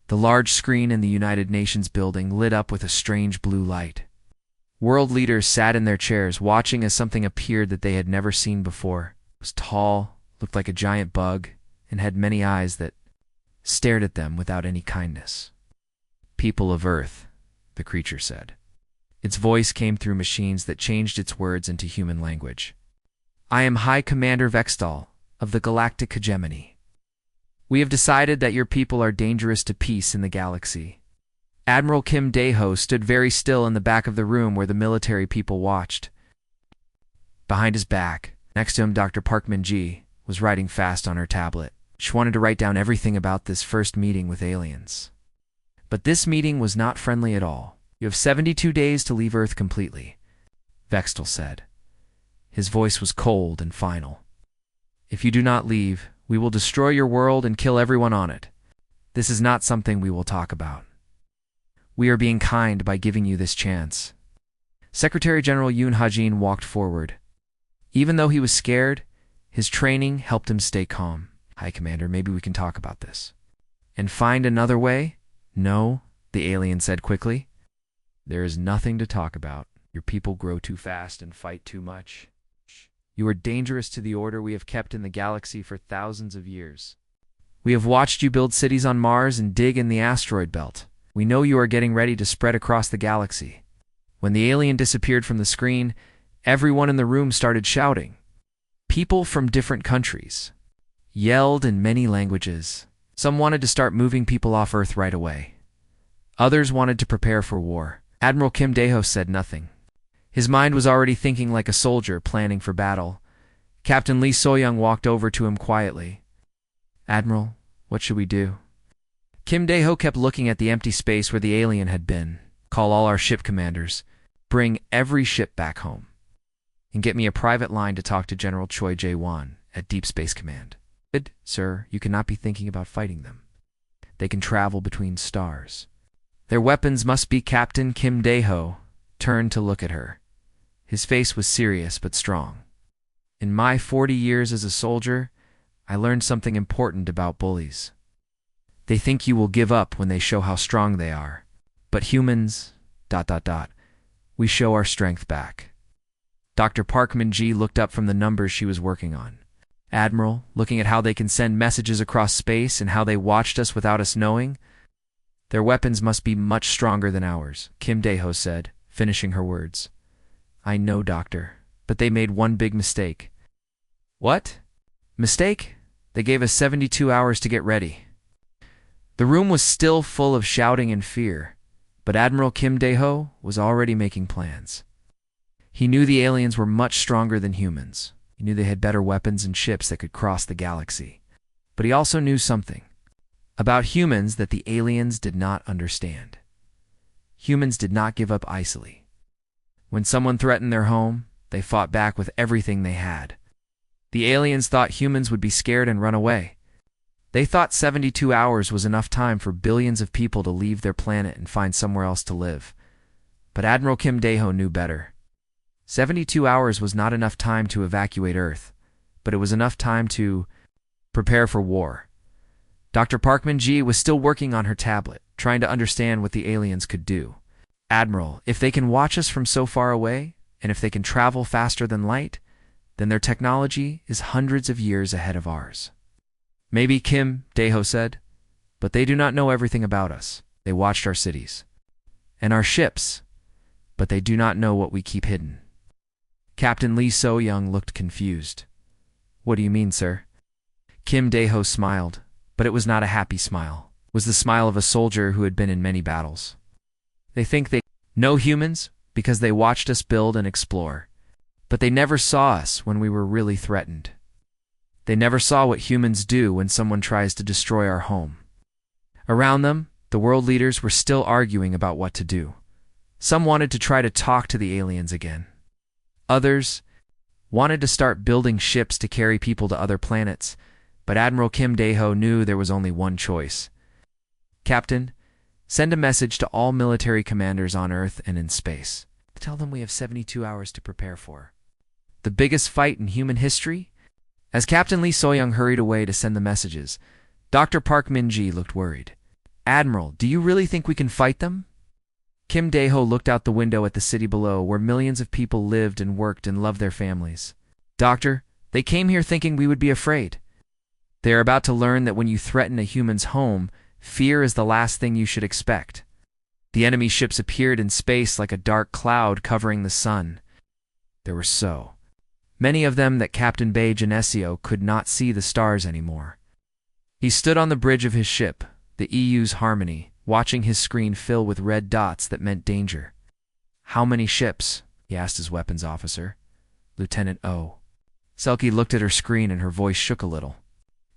The large screen in the United Nations building lit up with a strange blue light. World leaders sat in their chairs watching as something appeared that they had never seen before. It was tall, looked like a giant bug, and had many eyes that stared at them without any kindness. "People of Earth," the creature said. Its voice came through machines that changed its words into human language. "I am High Commander Vextal of the Galactic Hegemony. We have decided that your people are dangerous to peace in the galaxy." Admiral Kim Dae-ho stood very still in the back of the room where the military people watched. Behind his back, next to him, Dr. Park Min-ji was writing fast on her tablet. She wanted to write down everything about this first meeting with aliens. But this meeting was not friendly at all. "You have 72 days to leave Earth completely," Vextal said. His voice was cold and final. "If you do not leave, we will destroy your world and kill everyone on it. This is not something we will talk about. We are being kind by giving you this chance." Secretary General Yoon Ha-jin walked forward. Even though he was scared, his training helped him stay calm. "High Commander, maybe we can talk about this." "And find another way?" "No," the alien said quickly. "There is nothing to talk about. Your people grow too fast and fight too much. You are dangerous to the order we have kept in the galaxy for thousands of years. We have watched you build cities on Mars and dig in the asteroid belt. We know you are getting ready to spread across the galaxy." When the alien disappeared from the screen, everyone in the room started shouting. People from different countries yelled in many languages. Some wanted to start moving people off Earth right away. Others wanted to prepare for war. Admiral Kim Dae-ho said nothing. His mind was already thinking like a soldier planning for battle. Captain Lee So-young walked over to him quietly. "Admiral, what should we do?" Kim Dae-ho kept looking at the empty space where the alien had been. "Call all our ship commanders. Bring every ship back home. And get me a private line to talk to General Choi Jae-won at Deep Space Command." "Good, sir, you cannot be thinking about fighting them. They can travel between stars. Their weapons must be." Captain Kim Dae-ho turned to look at her. His face was serious but strong. "In my 40 years as a soldier, I learned something important about bullies. They think you will give up when they show how strong they are. But humans, ... we show our strength back." Dr. Park Min-ji looked up from the numbers she was working on. "Admiral, looking at how they can send messages across space and how they watched us without us knowing, their weapons must be much stronger than ours," Kim Dae-ho said, finishing her words. "I know, Doctor, but they made one big mistake." "What? Mistake?" "They gave us 72 hours to get ready." The room was still full of shouting and fear, but Admiral Kim Dae-ho was already making plans. He knew the aliens were much stronger than humans. He knew they had better weapons and ships that could cross the galaxy. But he also knew something about humans that the aliens did not understand. Humans did not give up easily. When someone threatened their home, they fought back with everything they had. The aliens thought humans would be scared and run away. They thought 72 hours was enough time for billions of people to leave their planet and find somewhere else to live. But Admiral Kim Dae-ho knew better. 72 hours was not enough time to evacuate Earth, but it was enough time to prepare for war. Dr. Park Min-ji was still working on her tablet, trying to understand what the aliens could do. "Admiral, if they can watch us from so far away, and if they can travel faster than light, then their technology is hundreds of years ahead of ours." "Maybe," Kim Dae-ho said, "but they do not know everything about us. They watched our cities and our ships, but they do not know what we keep hidden." Captain Lee So-young looked confused. "What do you mean, sir?" Kim Dae-ho smiled, but it was not a happy smile. It was the smile of a soldier who had been in many battles. "They think they know humans because they watched us build and explore, but they never saw us when we were really threatened. They never saw what humans do when someone tries to destroy our home." Around them, the world leaders were still arguing about what to do. Some wanted to try to talk to the aliens again. Others wanted to start building ships to carry people to other planets, but Admiral Kim Dae-ho knew there was only one choice. "Captain, send a message to all military commanders on Earth and in space. Tell them we have 72 hours to prepare for the biggest fight in human history." As Captain Lee So-young hurried away to send the messages, Dr. Park Min-ji looked worried. Admiral, do you really think we can fight them? Kim Dae-ho looked out the window at the city below, where millions of people lived and worked and loved their families. Doctor, they came here thinking we would be afraid. They are about to learn that when you threaten a human's home, fear is the last thing you should expect. The enemy ships appeared in space like a dark cloud covering the sun. There were so many of them that Captain Bae Genesio could not see the stars anymore. He stood on the bridge of his ship, the EU's Harmony, watching his screen fill with red dots that meant danger. How many ships? He asked his weapons officer. Lieutenant O. Selkie looked at her screen and her voice shook a little.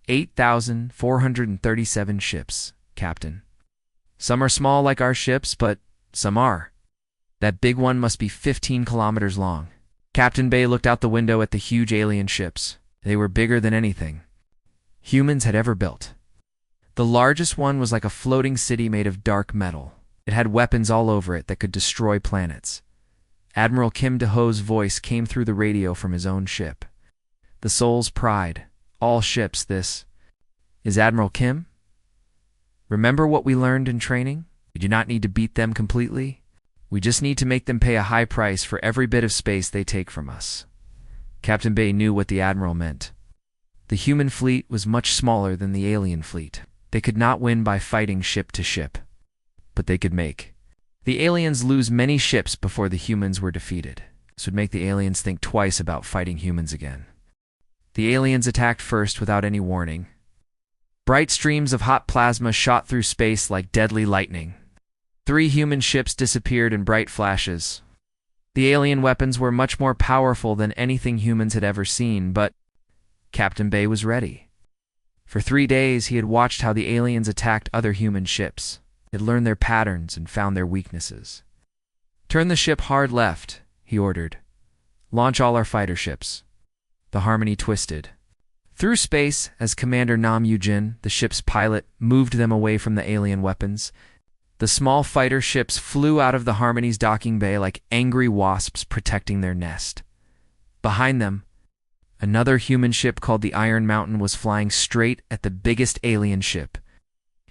8,437 ships, Captain. Some are small like our ships, but some are. That big one must be 15 kilometers long. Captain Bae looked out the window at the huge alien ships. They were bigger than anything humans had ever built. The largest one was like a floating city made of dark metal. It had weapons all over it that could destroy planets. Admiral Kim Dae-ho's voice came through the radio from his own ship. The Soul's Pride. All ships, this is Admiral Kim? Remember what we learned in training? We do not need to beat them completely. We just need to make them pay a high price for every bit of space they take from us. Captain Bae knew what the Admiral meant. The human fleet was much smaller than the alien fleet. They could not win by fighting ship to ship, but they could make the aliens lose many ships before the humans were defeated. This would make the aliens think twice about fighting humans again. The aliens attacked first without any warning. Bright streams of hot plasma shot through space like deadly lightning. 3 human ships disappeared in bright flashes. The alien weapons were much more powerful than anything humans had ever seen, but Captain Bae was ready. For 3 days, he had watched how the aliens attacked other human ships. He had learned their patterns and found their weaknesses. Turn the ship hard left, he ordered. Launch all our fighter ships. The Harmony twisted through space as Commander Nam Yoo-jin, the ship's pilot, moved them away from the alien weapons. The small fighter ships flew out of the Harmony's docking bay like angry wasps protecting their nest. Behind them, another human ship called the Iron Mountain was flying straight at the biggest alien ship.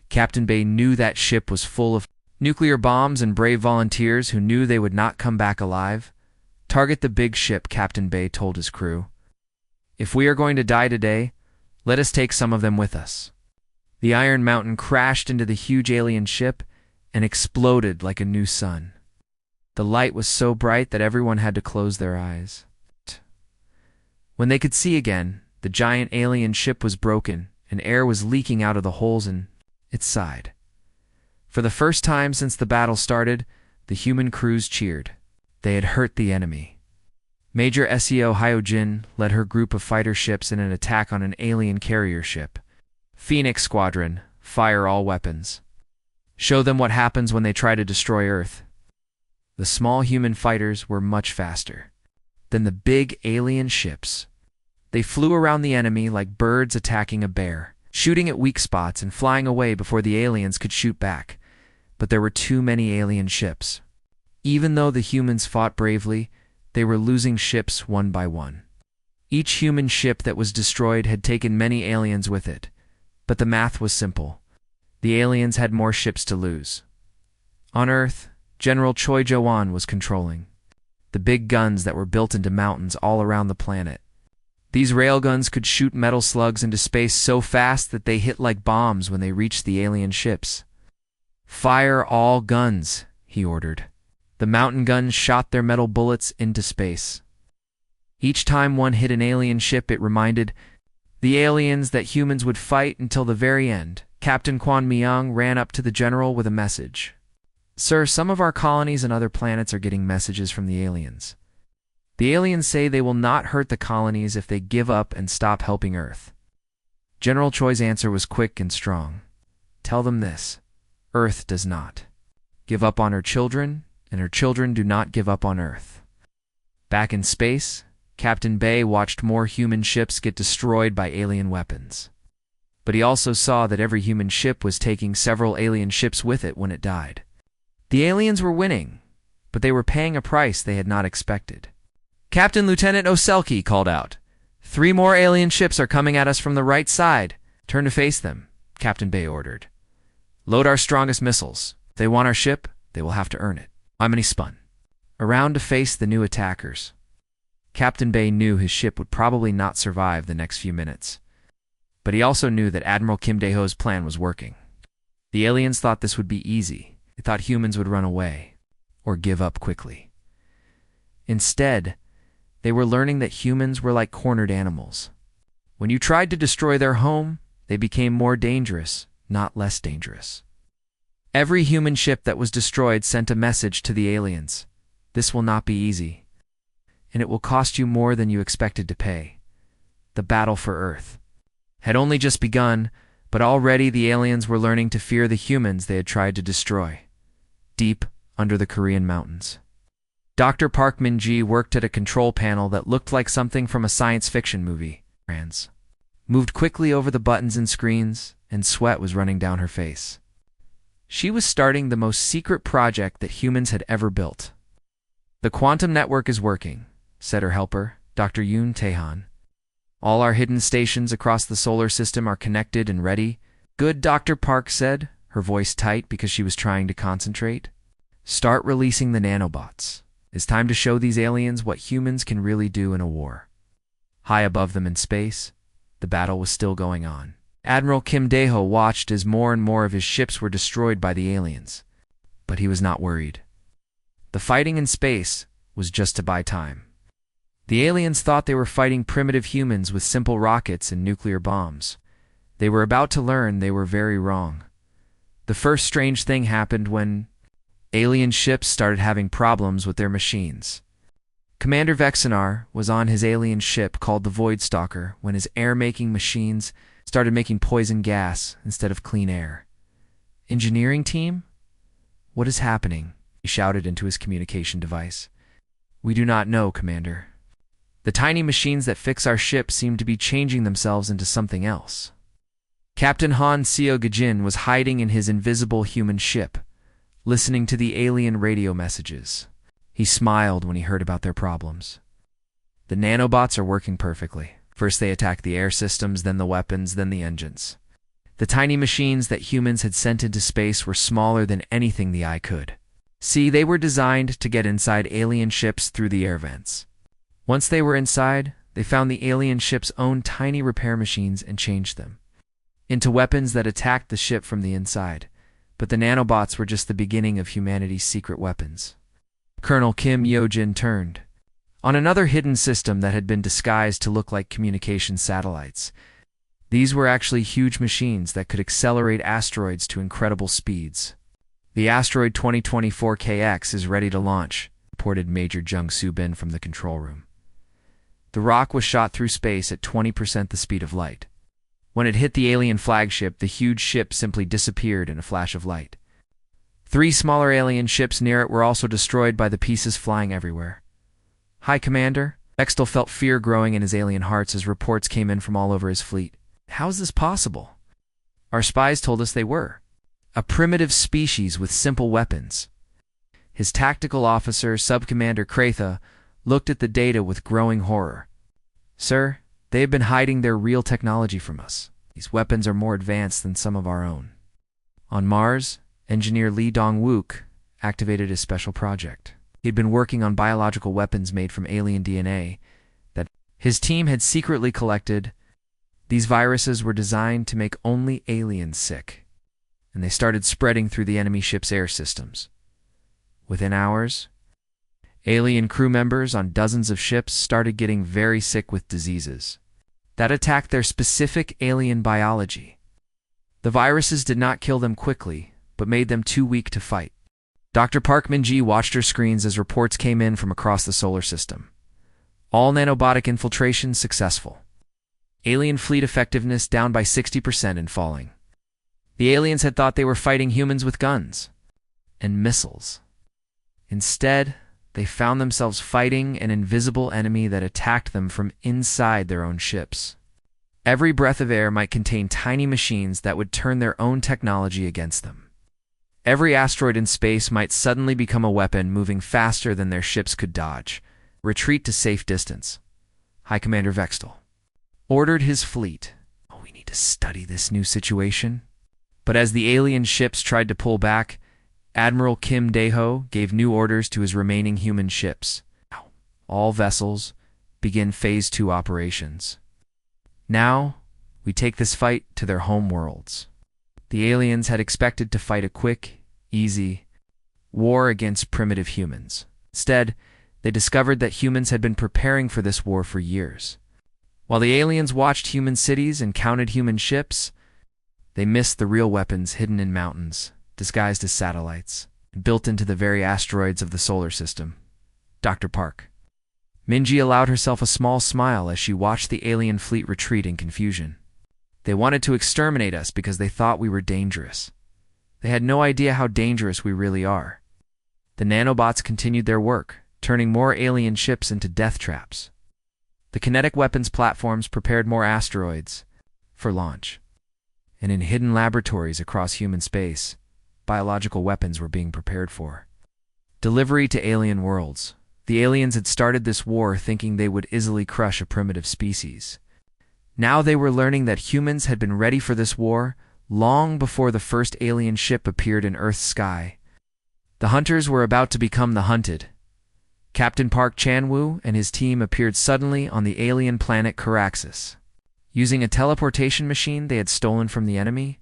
Captain Bae knew that ship was full of nuclear bombs and brave volunteers who knew they would not come back alive. Target the big ship, Captain Bae told his crew. If we are going to die today, let us take some of them with us. The Iron Mountain crashed into the huge alien ship and exploded like a new sun. The light was so bright that everyone had to close their eyes. When they could see again, the giant alien ship was broken and air was leaking out of the holes in its side. For the first time since the battle started, the human crews cheered. They had hurt the enemy. Major Seo Hyojin led her group of fighter ships in an attack on an alien carrier ship. Phoenix Squadron, fire all weapons. Show them what happens when they try to destroy Earth. The small human fighters were much faster than the big alien ships. They flew around the enemy like birds attacking a bear, shooting at weak spots and flying away before the aliens could shoot back. But there were too many alien ships. Even though the humans fought bravely, they were losing ships one by one. Each human ship that was destroyed had taken many aliens with it, but the math was simple. The aliens had more ships to lose. On Earth, General Choi Jo-won was controlling the big guns that were built into mountains all around the planet. These railguns could shoot metal slugs into space so fast that they hit like bombs when they reached the alien ships. Fire all guns, he ordered. The mountain guns shot their metal bullets into space. Each time one hit an alien ship, it reminded the aliens that humans would fight until the very end. Captain Kwon Myung ran up to the general with a message. Sir, some of our colonies and other planets are getting messages from the aliens. The aliens say they will not hurt the colonies if they give up and stop helping Earth. General Choi's answer was quick and strong. Tell them this: Earth does not give up on her children, and her children do not give up on Earth. Back in space, Captain Bae watched more human ships get destroyed by alien weapons. But he also saw that every human ship was taking several alien ships with it when it died. The aliens were winning, but they were paying a price they had not expected. Captain Lieutenant Oselki called out, 3 more alien ships are coming at us from the right side. Turn to face them, Captain Bae ordered. Load our strongest missiles. If they want our ship, they will have to earn it. Imani spun around to face the new attackers. Captain Bay knew his ship would probably not survive the next few minutes. But he also knew that Admiral Kim Dae-ho's plan was working. The aliens thought this would be easy. They thought humans would run away or give up quickly. Instead, they were learning that humans were like cornered animals. When you tried to destroy their home, they became more dangerous, not less dangerous. Every human ship that was destroyed sent a message to the aliens. This will not be easy, and it will cost you more than you expected to pay. The battle for Earth had only just begun, but already the aliens were learning to fear the humans they had tried to destroy, deep under the Korean mountains. Dr. Park Min-ji worked at a control panel that looked like something from a science fiction movie. Rans moved quickly over the buttons and screens, and sweat was running down her face. She was starting the most secret project that humans had ever built. The quantum network is working, said her helper, Dr. Yoon Taehan. All our hidden stations across the solar system are connected and ready. Good, Dr. Park said, her voice tight because she was trying to concentrate. Start releasing the nanobots. It's time to show these aliens what humans can really do in a war. High above them in space, the battle was still going on. Admiral Kim Dae-ho watched as more and more of his ships were destroyed by the aliens. But he was not worried. The fighting in space was just to buy time. The aliens thought they were fighting primitive humans with simple rockets and nuclear bombs. They were about to learn they were very wrong. The first strange thing happened when alien ships started having problems with their machines. Commander Vexenar was on his alien ship called the Void Stalker when his air-making machines started making poison gas instead of clean air. Engineering team? What is happening? He shouted into his communication device. We do not know, Commander. The tiny machines that fix our ship seem to be changing themselves into something else. Captain Han Seo-gajin was hiding in his invisible human ship, listening to the alien radio messages. He smiled when he heard about their problems. The nanobots are working perfectly. First they attacked the air systems, then the weapons, then the engines. The tiny machines that humans had sent into space were smaller than anything the eye could see. They were designed to get inside alien ships through the air vents. Once they were inside, they found the alien ship's own tiny repair machines and changed them into weapons that attacked the ship from the inside. But the nanobots were just the beginning of humanity's secret weapons. Colonel Kim Yo-jin turned on another hidden system that had been disguised to look like communication satellites. These were actually huge machines that could accelerate asteroids to incredible speeds. The asteroid 2024 KX is ready to launch, reported Major Jung Soo-bin from the control room. The rock was shot through space at 20% the speed of light. When it hit the alien flagship, the huge ship simply disappeared in a flash of light. 3 smaller alien ships near it were also destroyed by the pieces flying everywhere. Hi, Commander. Bextel felt fear growing in his alien hearts as reports came in from all over his fleet. How is this possible? Our spies told us they were a primitive species with simple weapons. His tactical officer, Subcommander Kratha, looked at the data with growing horror. Sir, they have been hiding their real technology from us. These weapons are more advanced than some of our own. On Mars, engineer Lee Dong-wook activated his special project. He had been working on biological weapons made from alien DNA that his team had secretly collected. These viruses were designed to make only aliens sick, and they started spreading through the enemy ship's air systems. Within hours, alien crew members on dozens of ships started getting very sick with diseases that attacked their specific alien biology. The viruses did not kill them quickly, but made them too weak to fight. Dr. Park Min-ji watched her screens as reports came in from across the solar system. All nanobotic infiltrations successful. Alien fleet effectiveness down by 60% and falling. The aliens had thought they were fighting humans with guns and missiles. Instead, they found themselves fighting an invisible enemy that attacked them from inside their own ships. Every breath of air might contain tiny machines that would turn their own technology against them. Every asteroid in space might suddenly become a weapon moving faster than their ships could dodge. Retreat to safe distance. High Commander Vextel ordered his fleet. Oh, we need to study this new situation. But as the alien ships tried to pull back, Admiral Kim Dae-ho gave new orders to his remaining human ships. All vessels, begin Phase 2 operations. Now, we take this fight to their home worlds. The aliens had expected to fight a quick, easy war against primitive humans. Instead, they discovered that humans had been preparing for this war for years. While the aliens watched human cities and counted human ships, they missed the real weapons hidden in mountains, disguised as satellites, and built into the very asteroids of the solar system. Dr. Park. Minji allowed herself a small smile as she watched the alien fleet retreat in confusion. They wanted to exterminate us because they thought we were dangerous. They had no idea how dangerous we really are. The nanobots continued their work, turning more alien ships into death traps. The kinetic weapons platforms prepared more asteroids for launch. And in hidden laboratories across human space, biological weapons were being prepared for delivery to alien worlds. The aliens had started this war thinking they would easily crush a primitive species. Now they were learning that humans had been ready for this war long before the first alien ship appeared in Earth's sky. The hunters were about to become the hunted. Captain Park Chan-woo and his team appeared suddenly on the alien planet Caraxes. Using a teleportation machine they had stolen from the enemy,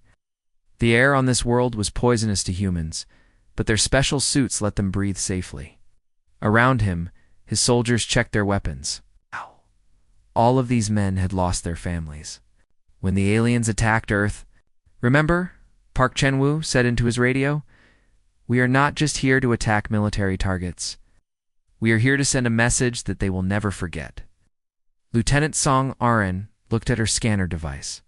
the air on this world was poisonous to humans, but their special suits let them breathe safely. Around him, his soldiers checked their weapons. All of these men had lost their families. When the aliens attacked Earth, "Remember," Park Chan-woo said into his radio, "we are not just here to attack military targets. We are here to send a message that they will never forget." Lieutenant Song Aren looked at her scanner device.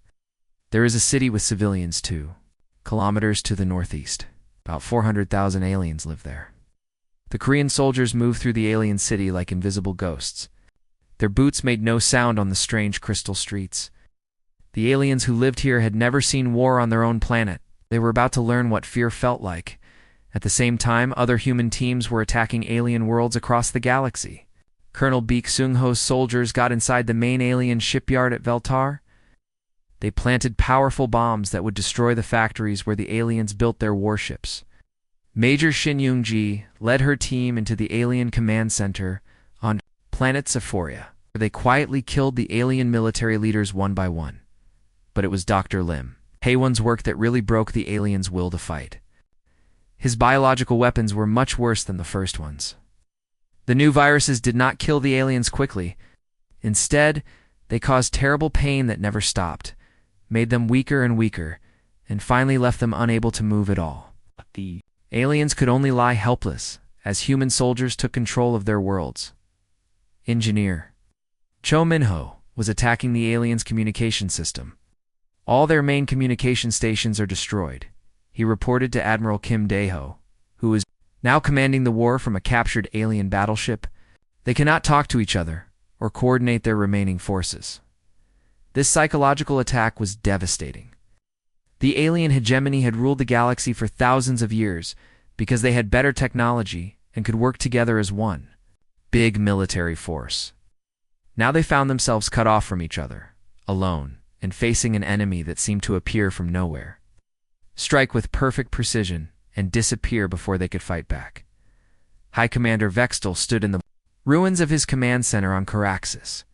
There is a city with civilians too, kilometers to the northeast. About 400,000 aliens live there. The Korean soldiers moved through the alien city like invisible ghosts. Their boots made no sound on the strange crystal streets. The aliens who lived here had never seen war on their own planet. They were about to learn what fear felt like. At the same time, other human teams were attacking alien worlds across the galaxy. Colonel Baek Seung-ho's soldiers got inside the main alien shipyard at Veltar. They planted powerful bombs that would destroy the factories where the aliens built their warships. Major Shin Young-ji led her team into the alien command center on planet Sephoria, where they quietly killed the alien military leaders one by one. But it was Dr. Lim Haewon's work that really broke the aliens' will to fight. His biological weapons were much worse than the first ones. The new viruses did not kill the aliens quickly. Instead, they caused terrible pain that never stopped, made them weaker and weaker, and finally left them unable to move at all. The aliens could only lie helpless as human soldiers took control of their worlds. Engineer Cho Min-ho was attacking the aliens' communication system. All their main communication stations are destroyed, he reported to Admiral Kim Dae-ho, who was now commanding the war from a captured alien battleship. They cannot talk to each other or coordinate their remaining forces. This psychological attack was devastating. The alien hegemony had ruled the galaxy for thousands of years because they had better technology and could work together as one big military force. Now they found themselves cut off from each other, alone, and facing an enemy that seemed to appear from nowhere, strike with perfect precision, and disappear before they could fight back. High Commander Vextel stood in the ruins of his command center on Caraxes.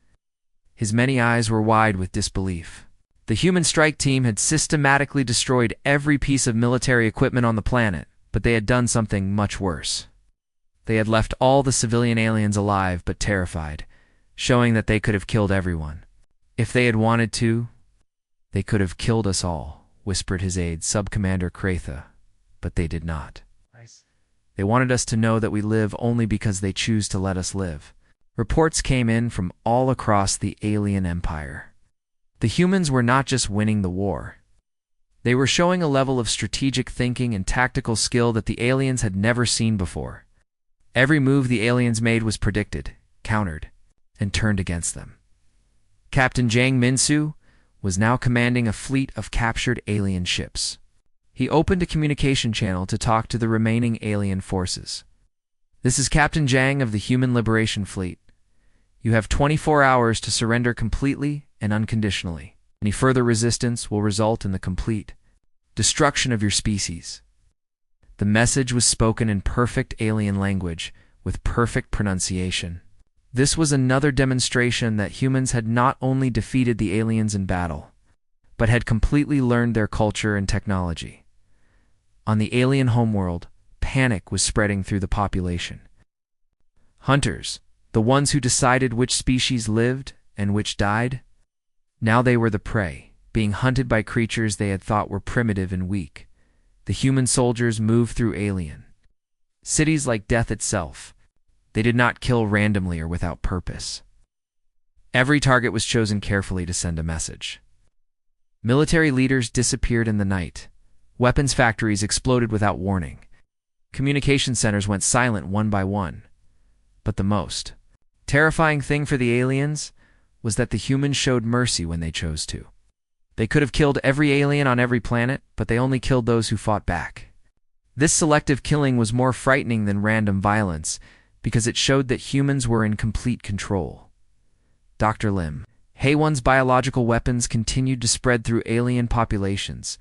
His many eyes were wide with disbelief. The human strike team had systematically destroyed every piece of military equipment on the planet, but they had done something much worse. They had left all the civilian aliens alive but terrified, showing that they could have killed everyone. If they had wanted to, they could have killed us all, whispered his aide, Sub-Commander Kratha, but they did not. They wanted us to know that we live only because they choose to let us live. Reports came in from all across the alien empire. The humans were not just winning the war. They were showing a level of strategic thinking and tactical skill that the aliens had never seen before. Every move the aliens made was predicted, countered, and turned against them. Captain Jang Min-soo was now commanding a fleet of captured alien ships. He opened a communication channel to talk to the remaining alien forces. "This is Captain Jang of the Human Liberation Fleet. You have 24 hours to surrender completely and unconditionally. Any further resistance will result in the complete destruction of your species. The message was spoken in perfect alien language, with perfect pronunciation. This was another demonstration that humans had not only defeated the aliens in battle, but had completely learned their culture and technology. On the alien homeworld, panic was spreading through the population. Hunters, the ones who decided which species lived and which died, now they were the prey, being hunted by creatures they had thought were primitive and weak. The human soldiers moved through alien cities like death itself. They did not kill randomly or without purpose. Every target was chosen carefully to send a message. Military leaders disappeared in the night. Weapons factories exploded without warning. Communication centers went silent one by one. But the most terrifying thing for the aliens was that the humans showed mercy when they chose to. They could have killed every alien on every planet, but they only killed those who fought back. This selective killing was more frightening than random violence because it showed that humans were in complete control. Dr. Lim. Hay1's biological weapons continued to spread through alien populations.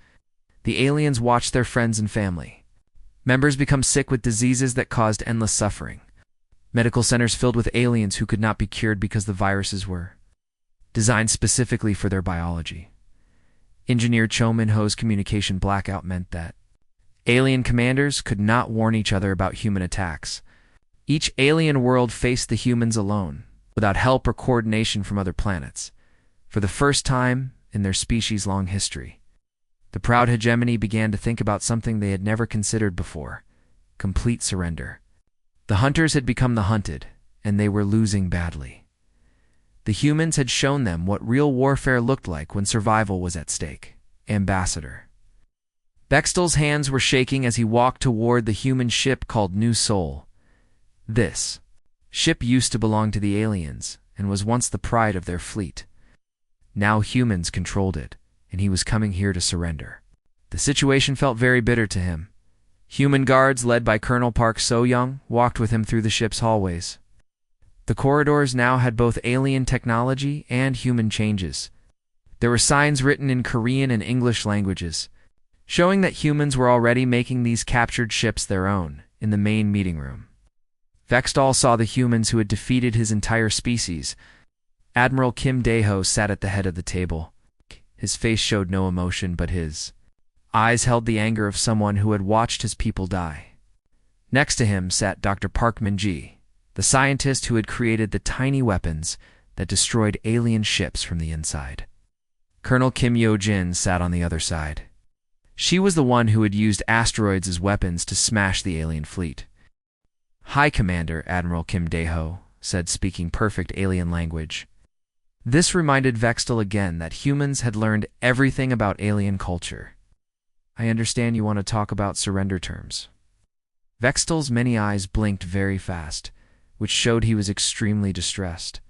The aliens watched their friends and family members become sick with diseases that caused endless suffering. Medical centers filled with aliens who could not be cured because the viruses were designed specifically for their biology. Engineer Cho Min-ho's communication blackout meant that alien commanders could not warn each other about human attacks. Each alien world faced the humans alone, without help or coordination from other planets. For the first time in their species-long history, the proud hegemony began to think about something they had never considered before: complete surrender. The hunters had become the hunted, and they were losing badly. The humans had shown them what real warfare looked like when survival was at stake. Ambassador. Bextel's hands were shaking as he walked toward the human ship called New Soul. This ship used to belong to the aliens and was once the pride of their fleet. Now humans controlled it, and he was coming here to surrender. The situation felt very bitter to him. Human guards led by Colonel Park So-young walked with him through the ship's hallways. The corridors now had both alien technology and human changes. There were signs written in Korean and English languages, showing that humans were already making these captured ships their own. In the main meeting room, Vextal saw the humans who had defeated his entire species. Admiral Kim Dae-ho sat at the head of the table. His face showed no emotion, but his eyes held the anger of someone who had watched his people die. Next to him sat Dr. Park Min-ji, the scientist who had created the tiny weapons that destroyed alien ships from the inside. Colonel Kim Yo-jin sat on the other side. She was the one who had used asteroids as weapons to smash the alien fleet. "Hi, Commander," Admiral Kim Dae-ho said, speaking perfect alien language. This reminded Vextal again that humans had learned everything about alien culture. "I understand you want to talk about surrender terms." Vextal's many eyes blinked very fast, which showed he was extremely distressed.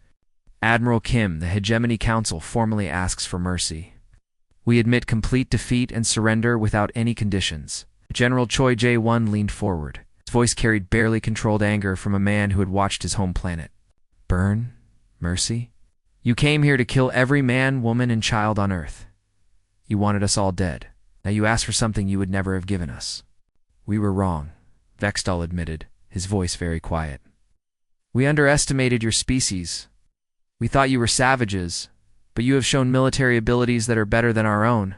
Admiral Kim, the Hegemony Council, formally asks for mercy. "We admit complete defeat and surrender without any conditions." General Choi Jae-won leaned forward. His voice carried barely controlled anger from a man who had watched his home planet burn. Mercy? You came here to kill every man, woman, and child on Earth. You wanted us all dead. Now you ask for something you would never have given us. "We were wrong," Vextal admitted, his voice very quiet. "We underestimated your species. We thought you were savages, but you have shown military abilities that are better than our own.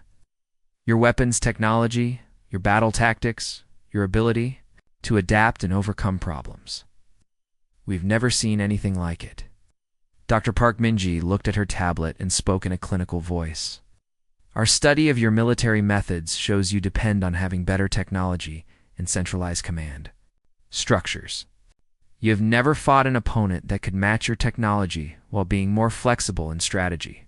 Your weapons technology, your battle tactics, your ability to adapt and overcome problems. We've never seen anything like it." Dr. Park Min-ji looked at her tablet and spoke in a clinical voice. "Our study of your military methods shows you depend on having better technology and centralized command structures. You have never fought an opponent that could match your technology while being more flexible in strategy.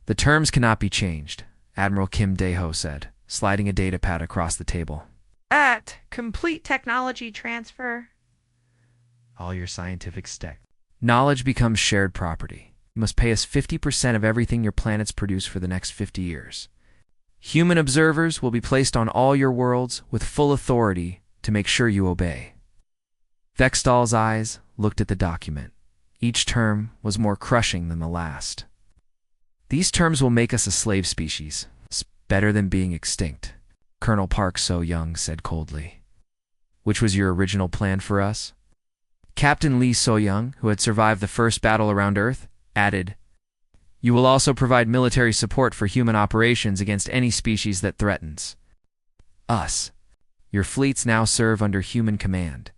The terms cannot be changed," Admiral Kim Dae-ho said, sliding a datapad across the table. At complete technology transfer. All your scientific knowledge becomes shared property. You must pay us 50% of everything your planets produce for the next 50 years. Human observers will be placed on all your worlds with full authority to make sure you obey. Vextal's eyes looked at the document. Each term was more crushing than the last. "These terms will make us a slave species. It's better than being extinct." Colonel Park So-young said coldly. Which was your original plan for us? Captain Lee So-young, who had survived the first battle around Earth, added, You will also provide military support for human operations against any species that threatens us. Your fleets now serve under human command.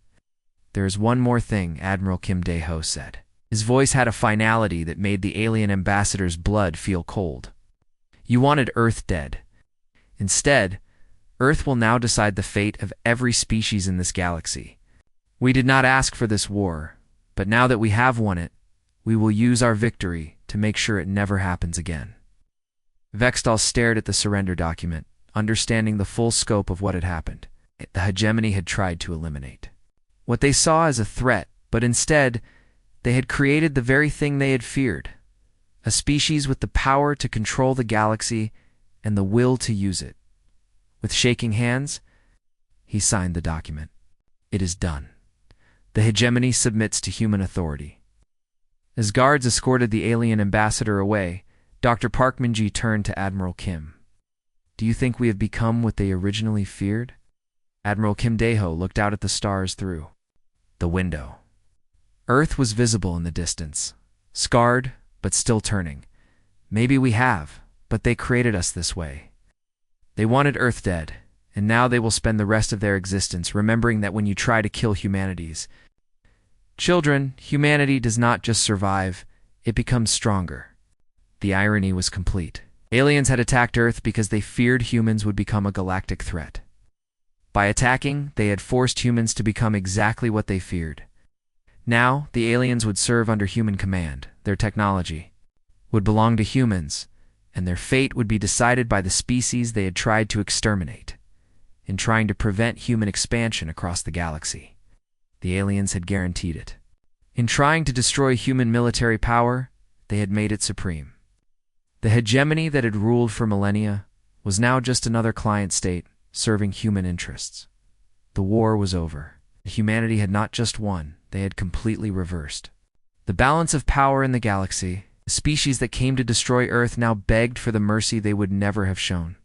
There is one more thing, Admiral Kim Dae-ho said. His voice had a finality that made the alien ambassador's blood feel cold. You wanted Earth dead. Instead, Earth will now decide the fate of every species in this galaxy. We did not ask for this war, but now that we have won it, we will use our victory to make sure it never happens again. Vextal stared at the surrender document, understanding the full scope of what had happened. The hegemony had tried to eliminate what they saw as a threat, but instead, they had created the very thing they had feared, a species with the power to control the galaxy and the will to use it. With shaking hands, he signed the document. It is done. The hegemony submits to human authority. As guards escorted the alien ambassador away, Dr. Park Min-ji turned to Admiral Kim. Do you think we have become what they originally feared? Admiral Kim Dae-ho looked out at the stars through the window. Earth was visible in the distance, scarred but still turning. Maybe we have, but they created us this way. They wanted Earth dead, and now they will spend the rest of their existence remembering that when you try to kill humanities, humanity does not just survive, it becomes stronger. The irony was complete. Aliens had attacked Earth because they feared humans would become a galactic threat. By attacking, they had forced humans to become exactly what they feared. Now, the aliens would serve under human command. Their technology would belong to humans, and their fate would be decided by the species they had tried to exterminate, in trying to prevent human expansion across the galaxy. The aliens had guaranteed it. In trying to destroy human military power, they had made it supreme. The hegemony that had ruled for millennia was now just another client state serving human interests. The war was over. Humanity had not just won, they had completely reversed the balance of power in the galaxy. The species that came to destroy Earth now begged for the mercy they would never have shown.